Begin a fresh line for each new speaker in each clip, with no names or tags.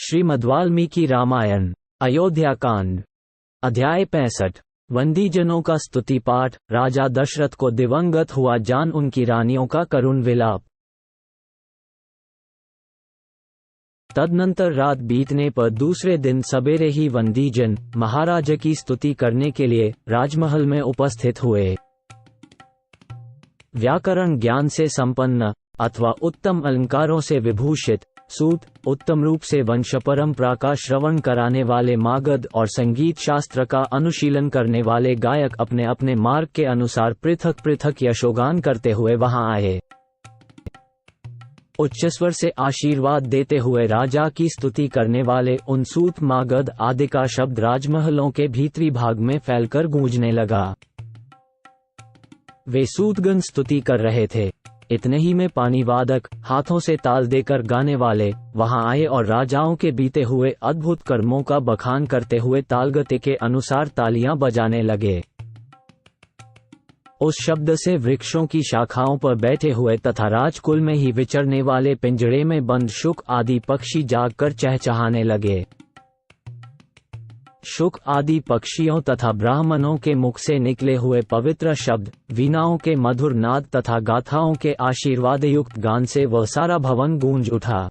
श्रीमद्वाल्मीकि रामायण अयोध्याकांड अध्याय 65। वंदीजनों का स्तुति पाठ। राजा दशरथ को दिवंगत हुआ जान उनकी रानियों का करुण विलाप। तदनंतर रात बीतने पर दूसरे दिन सवेरे ही वंदीजन महाराज की स्तुति करने के लिए राजमहल में उपस्थित हुए। व्याकरण ज्ञान से संपन्न अथवा उत्तम अलंकारों से विभूषित सूत, उत्तम रूप से वंश परंपरा का श्रवण कराने वाले मागध और संगीत शास्त्र का अनुशीलन करने वाले गायक अपने अपने मार्ग के अनुसार पृथक पृथक यशोगान करते हुए वहां आए। उच्च स्वर से आशीर्वाद देते हुए राजा की स्तुति करने वाले उन सूत, मागध आदि का शब्द राजमहलों के भीतरी भाग में फैलकर गूंजने लगा। वे सूतगण स्तुति कर रहे थे। इतने ही में पानी वादक हाथों से ताल देकर गाने वाले वहां आए और राजाओं के बीते हुए अद्भुत कर्मों का बखान करते हुए तालगति के अनुसार तालियां बजाने लगे। उस शब्द से वृक्षों की शाखाओं पर बैठे हुए तथा राजकुल में ही विचरने वाले पिंजड़े में बंद शुक आदि पक्षी जागकर चहचहाने लगे। शुक आदि पक्षियों तथा ब्राह्मणों के मुख से निकले हुए पवित्र शब्द, वीणाओं के मधुर नाद तथा गाथाओं के आशीर्वाद युक्त गान से वह सारा भवन गूंज उठा।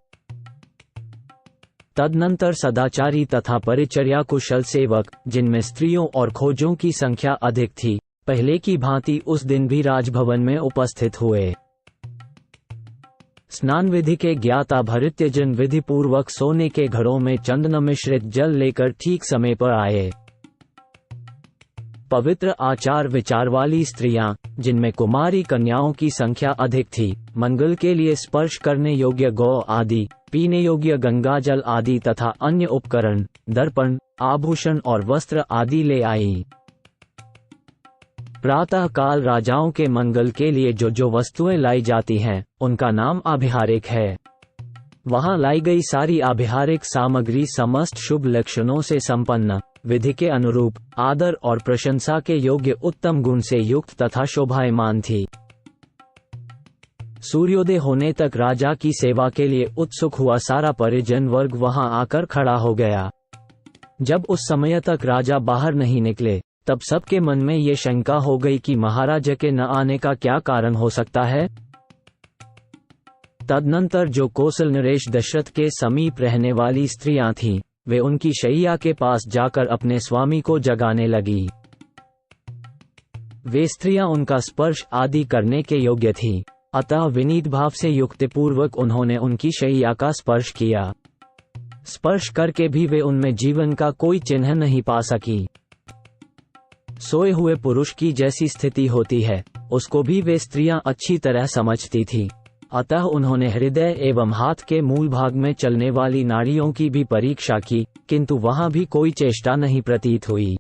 तदनंतर सदाचारी तथा परिचर्या कुशल सेवक, जिनमें स्त्रियों और खोजों की संख्या अधिक थी, पहले की भांति उस दिन भी राजभवन में उपस्थित हुए। स्नान विधि के ज्ञाता भृत्यजन विधि पूर्वक सोने के घड़ों में चंदन मिश्रित जल लेकर ठीक समय पर आए। पवित्र आचार विचार वाली स्त्रियां, जिनमें कुमारी कन्याओं की संख्या अधिक थी, मंगल के लिए स्पर्श करने योग्य गौ आदि, पीने योग्य गंगाजल आदि तथा अन्य उपकरण, दर्पण, आभूषण और वस्त्र आदि ले आई। प्रातः काल राजाओं के मंगल के लिए जो जो वस्तुएं लाई जाती हैं, उनका नाम आभिहारिक है। वहां लाई गई सारी आभिहारिक सामग्री समस्त शुभ लक्षणों से संपन्न, विधि के अनुरूप, आदर और प्रशंसा के योग्य उत्तम गुण से युक्त तथा शोभायमान थी। सूर्योदय होने तक राजा की सेवा के लिए उत्सुक हुआ सारा परिजन वर्ग वहां आकर खड़ा हो गया। जब उस समय तक राजा बाहर नहीं निकले, तब सबके मन में ये शंका हो गई कि महाराज के न आने का क्या कारण हो सकता है। तदनंतर जो कौशल नरेश दशरथ के समीप रहने वाली स्त्रियां थीं, वे उनकी शैया के पास जाकर अपने स्वामी को जगाने लगी। वे स्त्रियां उनका स्पर्श आदि करने के योग्य थीं, अतः विनीत भाव से युक्तिपूर्वक उन्होंने उनकी शैया का स्पर्श किया। स्पर्श करके भी वे उनमें जीवन का कोई चिन्ह नहीं पा सकी। सोए हुए पुरुष की जैसी स्थिति होती है, उसको भी वे स्त्रियां अच्छी तरह समझती थीं, अतः उन्होंने हृदय एवं हाथ के मूल भाग में चलने वाली नाड़ियों की भी परीक्षा की, किंतु वहां भी कोई चेष्टा नहीं प्रतीत हुई।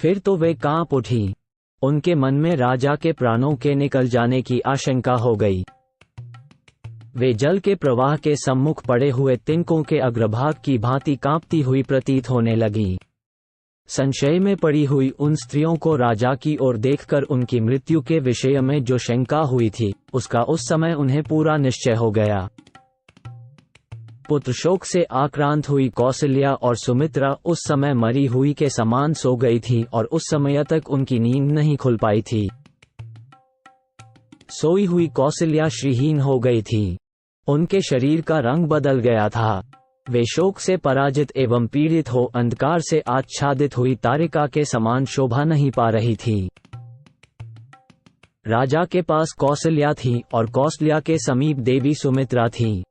फिर तो वे कांप उठी। उनके मन में राजा के प्राणों के निकल जाने की आशंका हो गई। वे जल के प्रवाह के सम्मुख पड़े हुए तिनकों के अग्रभाग की भांति कांपती हुई प्रतीत होने लगी। संशय में पड़ी हुई उन स्त्रियों को राजा की ओर देखकर उनकी मृत्यु के विषय में जो शंका हुई थी, उसका उस समय उन्हें पूरा निश्चय हो गया। पुत्र शोक से आक्रांत हुई कौसल्या और सुमित्रा उस समय मरी हुई के समान सो गई थी और उस समय तक उनकी नींद नहीं खुल पाई थी। सोई हुई कौसल्या श्रीहीन हो गई थी। उनके शरीर का रंग बदल गया था। वे शोक से पराजित एवं पीड़ित हो अंधकार से आच्छादित हुई तारिका के समान शोभा नहीं पा रही थी। राजा के पास कौसल्या थी और कौसल्या के समीप देवी सुमित्रा थी।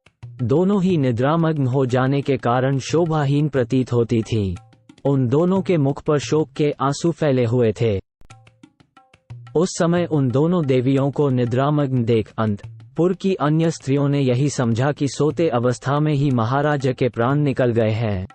दोनों ही निद्रामग्न हो जाने के कारण शोभाहीन प्रतीत होती थी। उन दोनों के मुख पर शोक के आंसू फैले हुए थे। उस समय उन दोनों देवियों को निद्रामग्न देख अंतपुर की अन्य स्त्रियों ने यही समझा कि सोते अवस्था में ही महाराज के प्राण निकल गए हैं।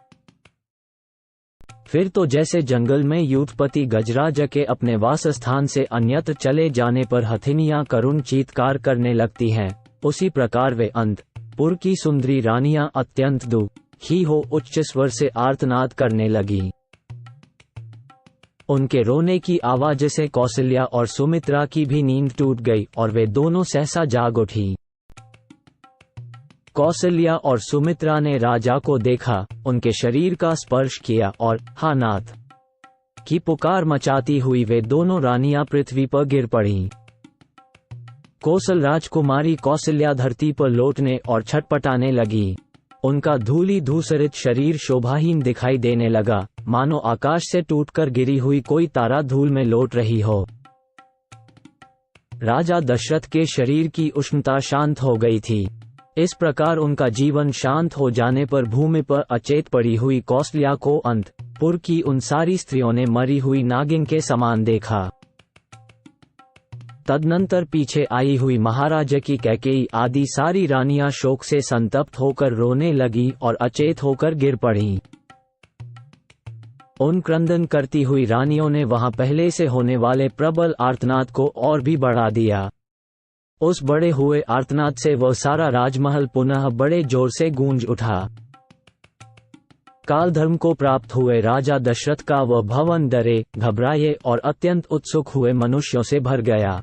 फिर तो जैसे जंगल में यूथपति गजराज के अपने वास स्थान से अन्यत्र चले जाने पर हथिनियां करुण चीत्कार करने लगती हैं, उसी प्रकार वे अंतपुर की सुंदरी रानियां अत्यंत दुखी हो उच्च स्वर से आर्तनाद करने लगी। उनके रोने की आवाज से कौसल्या और सुमित्रा की भी नींद टूट गई और वे दोनों सहसा जाग उठी। कौसल्या और सुमित्रा ने राजा को देखा, उनके शरीर का स्पर्श किया और हा नाथ की पुकार मचाती हुई वे दोनों रानियां पृथ्वी पर गिर पड़ीं। कोसल राजकुमारी कौसल्या धरती पर लौटने और छटपटाने लगी। उनका धूली धूसरित शरीर शोभाहीन दिखाई देने लगा, मानो आकाश से टूटकर गिरी हुई कोई तारा धूल में लौट रही हो। राजा दशरथ के शरीर की उष्णता शांत हो गई थी। इस प्रकार उनका जीवन शांत हो जाने पर भूमि पर अचेत पड़ी हुई कौसल्या को अंतपुर की उन सारी स्त्रियों ने मरी हुई नागिन के समान देखा। तदनंतर पीछे आई हुई महाराजा की कैकेयी आदि सारी रानियां शोक से संतप्त होकर रोने लगी और अचेत होकर गिर पड़ीं। उन क्रंदन करती हुई रानियों ने वहां पहले से होने वाले प्रबल आर्तनाद को और भी बढ़ा दिया। उस बड़े हुए आर्तनाद से वह सारा राजमहल पुनः बड़े जोर से गूंज उठा। कालधर्म को प्राप्त हुए राजा दशरथ का वह भवन डरे, घबराए और अत्यंत उत्सुक हुए मनुष्यों से भर गया।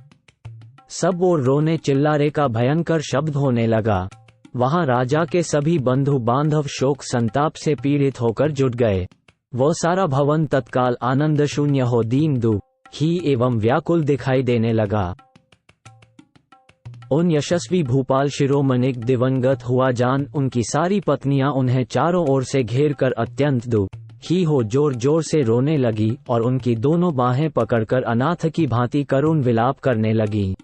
सब ओर रोने चिल्लारे का भयंकर शब्द होने लगा। वहां राजा के सभी बंधु बांधव शोक संताप से पीड़ित होकर जुट गए। वह सारा भवन तत्काल आनंद शून्य हो दीन दुखी एवं व्याकुल दिखाई देने लगा। उन यशस्वी भूपाल शिरोमणिक दिवंगत हुआ जान उनकी सारी पत्नियां उन्हें चारों ओर से घेर कर अत्यंत दुखी हो जोर जोर से रोने लगी और उनकी दोनों बाहें पकड़कर अनाथ की भांति करुण विलाप करने लगी।